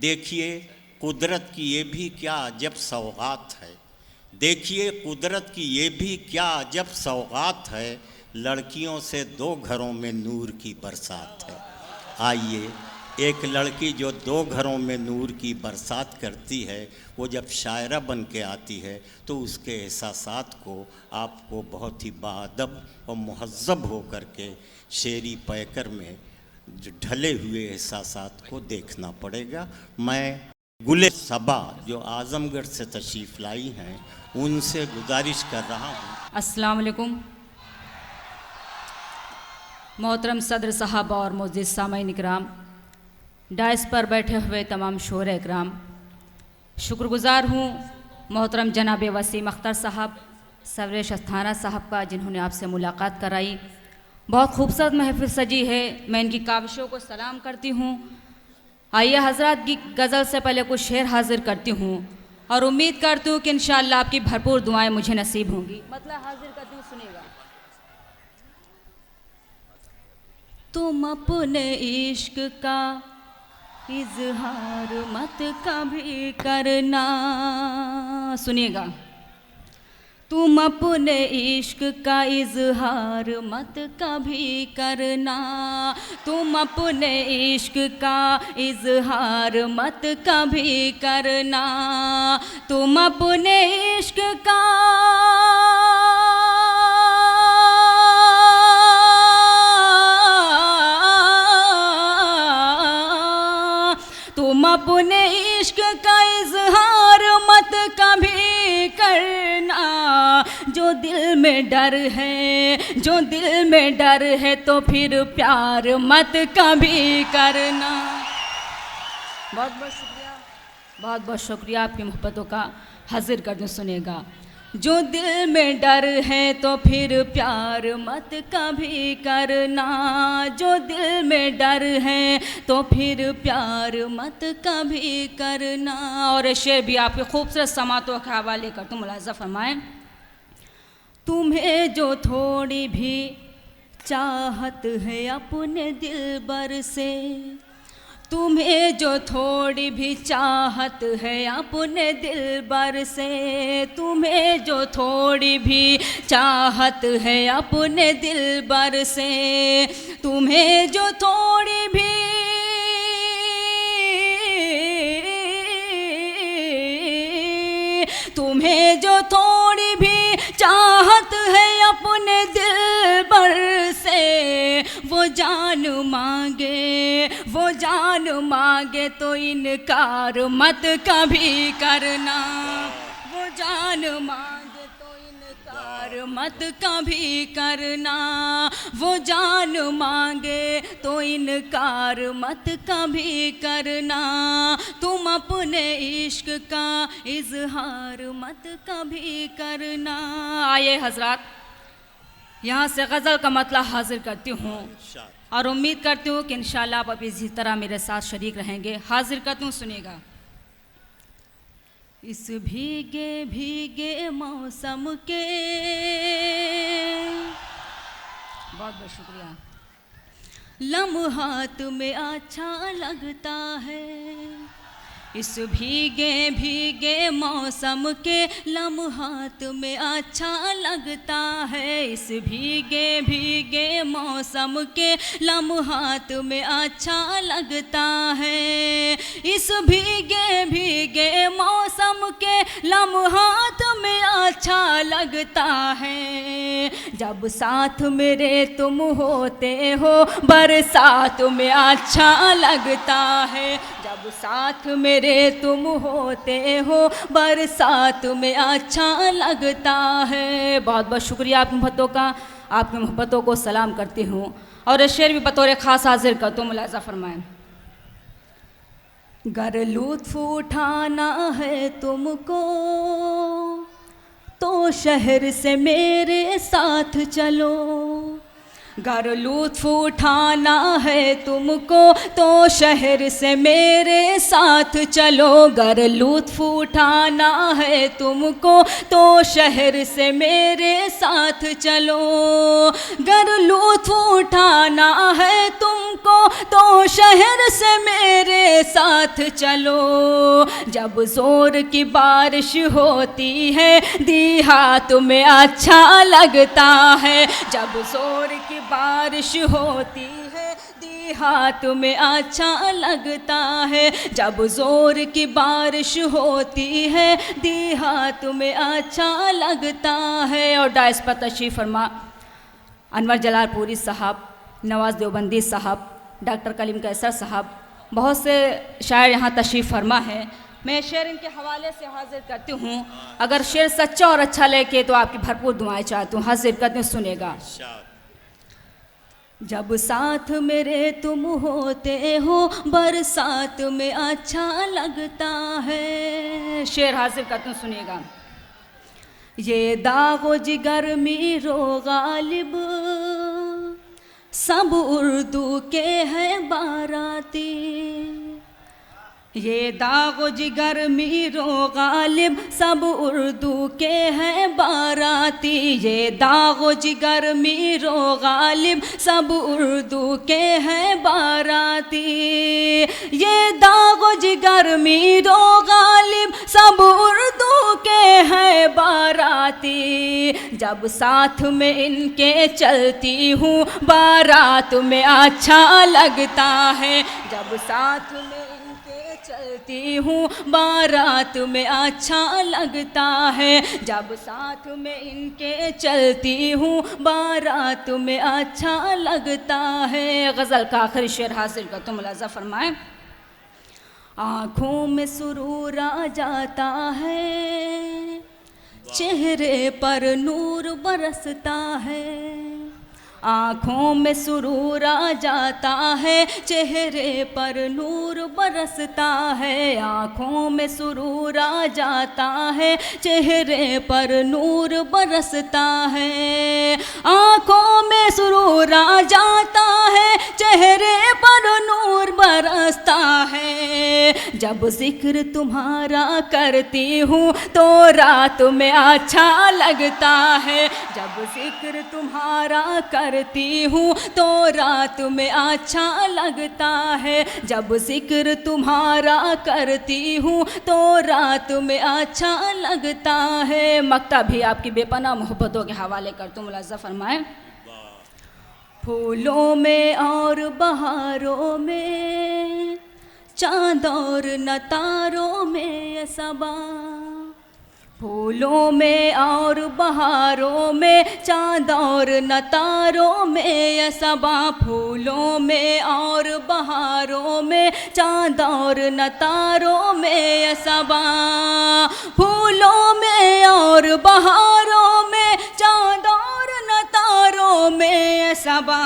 देखिए कुदरत की ये भी क्या अजब सौगात है, देखिए कुदरत की ये भी क्या अजब सौगात है, लड़कियों से 2 घरों में नूर की बरसात है। आइए, एक लड़की जो 2 घरों में नूर की बरसात करती है, वो जब शायरा बन के आती है तो उसके एहसासात को आपको बहुत ही बाअदब और मुहज़्ज़ब हो कर के शेरी पैकर में जो ढले हुए एहसासात को देखना पड़ेगा। मैं गुले सबा जो आज़मगढ़ से तशरीफ़ लाई हैं उनसे गुजारिश कर रहा हूँ। अस्सलाम वालेकुम। मोहतरम सदर साहब और मोअज़्ज़िज़ सामईन इकराम, डाइस पर बैठे हुए तमाम शोरे इकराम, शुक्रगुज़ार हूँ मोहतरम जनाब वसीम अख्तर साहब, सर्वेश अस्थाना साहब का, जिन्होंने आपसे मुलाकात कराई। बहुत खूबसूरत महफिल सजी है, मैं इनकी काविशों को सलाम करती हूँ। आइए हज़रात की गज़ल से पहले कुछ शेर हाजिर करती हूँ और उम्मीद करती हूँ कि इंशाअल्लाह आपकी भरपूर दुआएं मुझे नसीब होंगी। मतलब हाजिर करती हूँ, सुनिएगा। तुम अपने इश्क का इजहार मत कभी करना, सुनिएगा। तुम अपने इश्क का इजहार मत कभी करना, तुम अपने इश्क का इजहार मत कभी करना, तुम अपने इश्क का तुम अपने इश्क का इजहार मत कभी करना। जो दिल में डर है, जो दिल में डर है तो फिर प्यार मत कभी करना। बहुत बहुत शुक्रिया, बहुत बहुत शुक्रिया आपकी मोहब्बतों का। हाजिर कर दूँ, सुनेगा। जो दिल में डर है तो फिर प्यार मत कभी करना, जो दिल में डर है तो फिर प्यार मत कभी करना। और शेर भी आपके खूबसूरत समातों के हवाले कर, तुम मुलाज़ा फरमाएं। तुम्हें जो थोड़ी भी चाहत है अपने दिलबर से, तुम्हें जो थोड़ी भी चाहत है अपने दिलबर से, तुम्हें जो थोड़ी भी चाहत है अपने दिलबर से, तुम्हें जो थोड़ी भी तुम्हें जो थोड़ी भी चाहत है अपने दिलबर से, वो जान मांगे, वो जान मांगे तो इनकार मत कभी करना, वो जान मांगे तो इनकार मत कभी करना, वो जान मांगे तो इनकार मत कभी करना। तुम अपने इश्क का इजहार मत कभी करना। आइए हजरात, यहाँ से गज़ल का मतलब हाजिर करती हूँ और उम्मीद करती हूँ कि इंशाअल्लाह आप अभी इसी तरह मेरे साथ शरीक रहेंगे। हाजिर करती हूँ, सुनिएगा। इस भीगे भीगे मौसम के, बहुत बहुत शुक्रिया, लम्हात में अच्छा लगता है, इस भीगे भीगे मौसम के लम्हात में अच्छा लगता है, इस भीगे भीगे मौसम के लम्हात में अच्छा लगता है, इस भीगे भीगे मौसम के लम्हात में अच्छा लगता है। जब साथ मेरे तुम होते हो बरसात में अच्छा लगता है, जब साथ मेरे तुम होते हो बरसात में अच्छा लगता है। बहुत बहुत शुक्रिया आपकी मोहब्बतों का, आपकी मोहब्बतों को सलाम करती हूँ। और शेर भी बतौर ख़ास हाजिर कर तो मुलाज़ा फरमाएं। गर लुत्फ़ उठाना है तुमको तो शहर से मेरे साथ चलो, गर लुत्फ उठाना है तुमको तो शहर से मेरे साथ चलो। गर लुत्फ उठाना है तुमको तो शहर से मेरे साथ चलो। गर लुत्फ उठाना है तुमको तो शहर से मेरे साथ चलो। जब जोर की बारिश होती है देहात में अच्छा लगता है। जब जोर की बारिश होती है देहात में अच्छा लगता है। जब जोर की बारिश होती है देहात में अच्छा लगता है। और डायस पर तशरीफ़ फरमा अनवर जलालपुरी साहब, नवाज़ देवबंदी साहब, डॉक्टर कलीम कैसर साहब, बहुत से शायर यहाँ तशरीफ़ फरमा है। मैं शेर इनके हवाले से हाजिर करती हूँ। अगर शेर सच्चा और अच्छा लगे तो आपकी भरपूर दुआएं चाहती हूँ। हाजिर करते हैं, सुनेगा। जब साथ मेरे तुम होते हो बरसात में अच्छा लगता है। शेर हाजिर करते हैं, सुनिएगा। ये दागो जिगर मीरो गालिब सब उर्दू के हैं बाराती। ये दागो जिगर मीरो गालिब सब उर्दू के हैं बाराती। ये दागो जिगर मीरो गालिब सब उर्दू के हैं बाराती। ये दागो जिगर मीरो गालिब सब उर्दू के हैं बाराती। जब साथ में इनके चलती हूँ बारात में अच्छा लगता है। जब साथ में चलती हूँ बारात में अच्छा लगता है। जब साथ में इनके चलती हूँ बारात में अच्छा लगता है। गज़ल का आखिरी शेर हासिल कर तो मुलाज़ा फरमाएं। आँखों में सुरूर आ जाता है चेहरे पर नूर बरसता है। आँखों में सुरूर आ जाता है चेहरे पर नूर बरसता है। आँखों में सुरूर आ जाता है चेहरे पर नूर बरसता है। आँखों में सुरूर आ जाता है चेहरे पर नूर बरसता है। जब जिक्र तुम्हारा करती हूँ तो रात में अच्छा लगता है। जब जिक्र तुम्हारा करती हूँ तो रात में अच्छा लगता है। जब जिक्र तुम्हारा करती हूँ तो रात में अच्छा लगता है। मक्ता भी आपकी बेपनाह मोहब्बतों के हवाले कर तो मुलाज़ा फरमाएं। फूलों में और बहारों में चाँद और नतारों में ये सबा। फूलों में और बहारों में चाँद और नतारों में ये सबा। फूलों में और बहारों में चाँद और नतारों में ये सबा। फूलों में और बहारों में चाँद और नतारों में ये सबा।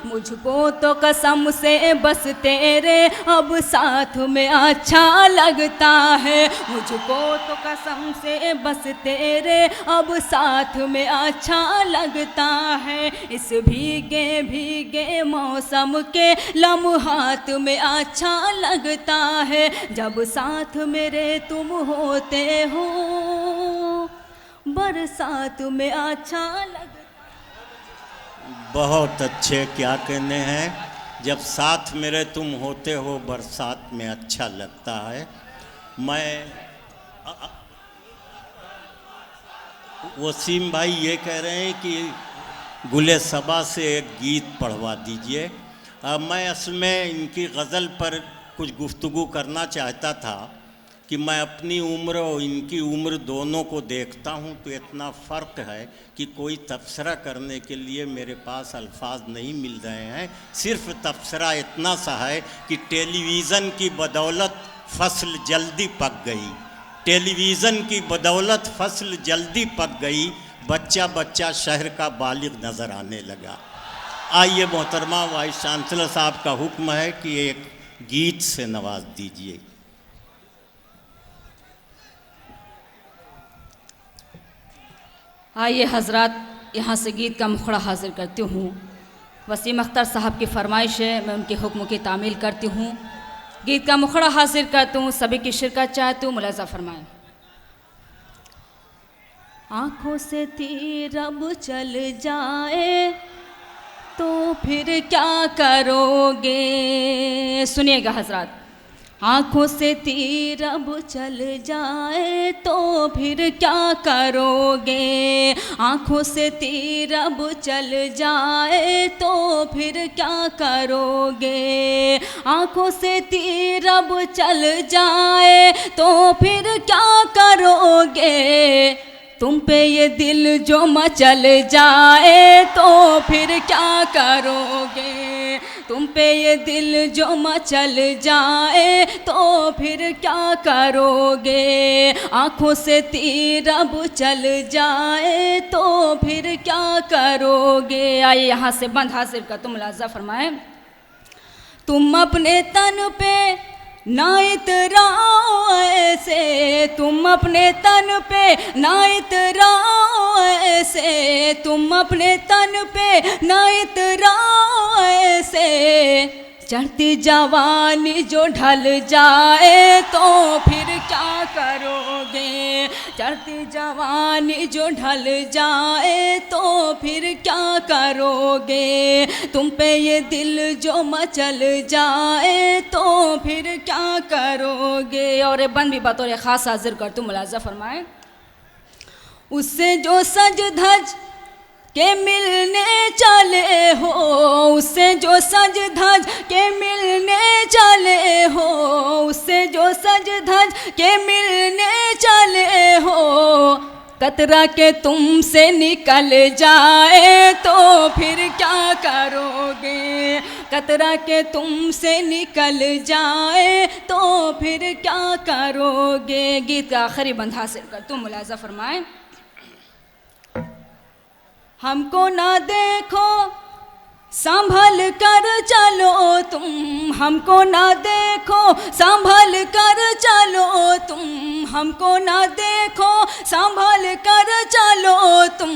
मुझको तो कसम से बस तेरे अब साथ में अच्छा लगता है। मुझको तो कसम से बस तेरे अब साथ में अच्छा लगता है। इस भीगे भीगे मौसम के लम्हात में अच्छा लगता है। जब साथ मेरे तुम होते हो बरसात में अच्छा लगता। बहुत अच्छे, क्या कहने हैं। जब साथ मेरे तुम होते हो बरसात में अच्छा लगता है। मैं वसीम भाई ये कह रहे हैं कि गुले सबा से एक गीत पढ़वा दीजिए। मैं असल में इनकी गज़ल पर कुछ गुफ्तगू करना चाहता था कि मैं अपनी उम्र और इनकी उम्र दोनों को देखता हूँ तो इतना फ़र्क है कि कोई तबसरा करने के लिए मेरे पास अल्फाज नहीं मिल रहे हैं। सिर्फ तबसरा इतना सा है कि टेलीविज़न की बदौलत फसल जल्दी पक गई। टेलीविज़न की बदौलत फसल जल्दी पक गई। बच्चा बच्चा शहर का बालिग नज़र आने लगा। आइए मोहतरमा वाइस चांसलर साहब का हुक्म है कि एक गीत से नवाज दीजिए। आइए हजरात, यहाँ से गीत का मुखड़ा हाजिर करती हूँ। वसीम अख्तर साहब की फरमाइश है, मैं उनके हुक्म की तामील करती हूँ। गीत का मुखड़ा हासिल करती हूँ, सभी की शिरकत चाहती हूँ, मुलाजा फरमाएं। आँखों से तीर अब चल जाए तो फिर क्या करोगे, सुनिएगा हजरात। आँखों से तीर अब चल जाए तो फिर क्या करोगे, आँखों से तीर अब चल जाए तो फिर क्या करोगे, आँखों से तीर अब चल जाए तो फिर क्या करोगे, तुम पे ये दिल जो मचल जाए तो फिर क्या करोगे, तुम पे ये दिल जो मचल जाए तो फिर क्या करोगे, आँखों से तीर अब चल जाए तो फिर क्या करोगे। आइए यहाँ से बंद हासिल कर तुम मुलाजा फरमाएं। तुम अपने तन पे ना इतराओ ऐसे, तुम अपने तन पे ना इतराओ ऐसे, तुम अपने तन पे ना इतराओ ऐसे, चढ़ती जवानी जो ढल जाए तो फिर क्या करोगे, चढ़ती जवानी जो ढल जाए तो फिर क्या करोगे, तुम पे ये दिल जो मचल जाए तो फिर क्या करोगे। और बंद भी बतौर ख़ास हाजिर कर तुम मुलाजा फरमाएं। उससे जो सज धज के मिलने चले हो, उससे जो सज धज के मिलने चले हो, उससे जो सज धज के मिलने चले हो, कतरा के तुमसे निकल जाए तो फिर क्या करोगे, कतरा के तुमसे निकल जाए तो फिर क्या करोगे। गीत का आखिरी बंद हासिल कर तुम मुलाजा फरमाएं। हमको ना देखो संभल कर चलो तुम, हमको ना देखो संभल कर चलो तुम, हमको ना देखो संभल कर चलो तुम,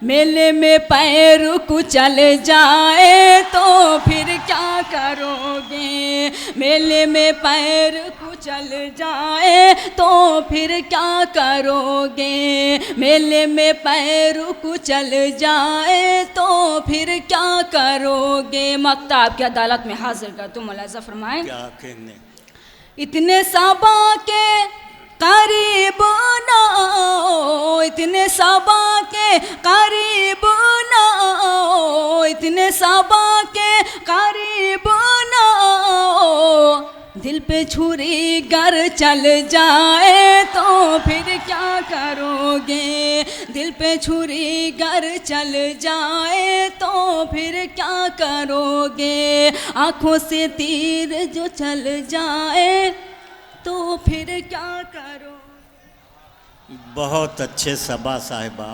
मेले में पैर कुचल जाए तो फिर क्या करोगे, मेले में पैर कुचल जाए तो फिर क्या करोगे, मेले में पैर कुचल जाए तो फिर क्या करोगे। मक्ता आपकी अदालत में हाजिर कर तुम मुलाजा फरमाएं। क्या कहने, इतने साबा के करीब ना आओ, इतने साबा के करीब ना आओ, इतने साबा के करीब ना आओ, दिल पे छुरी गर चल जाए तो फिर क्या करोगे, दिल पे छुरी गर चल जाए तो फिर क्या करोगे, आँखों से तीर जो चल जाए तो फिर क्या करो। बहुत अच्छे सबा साहिबा।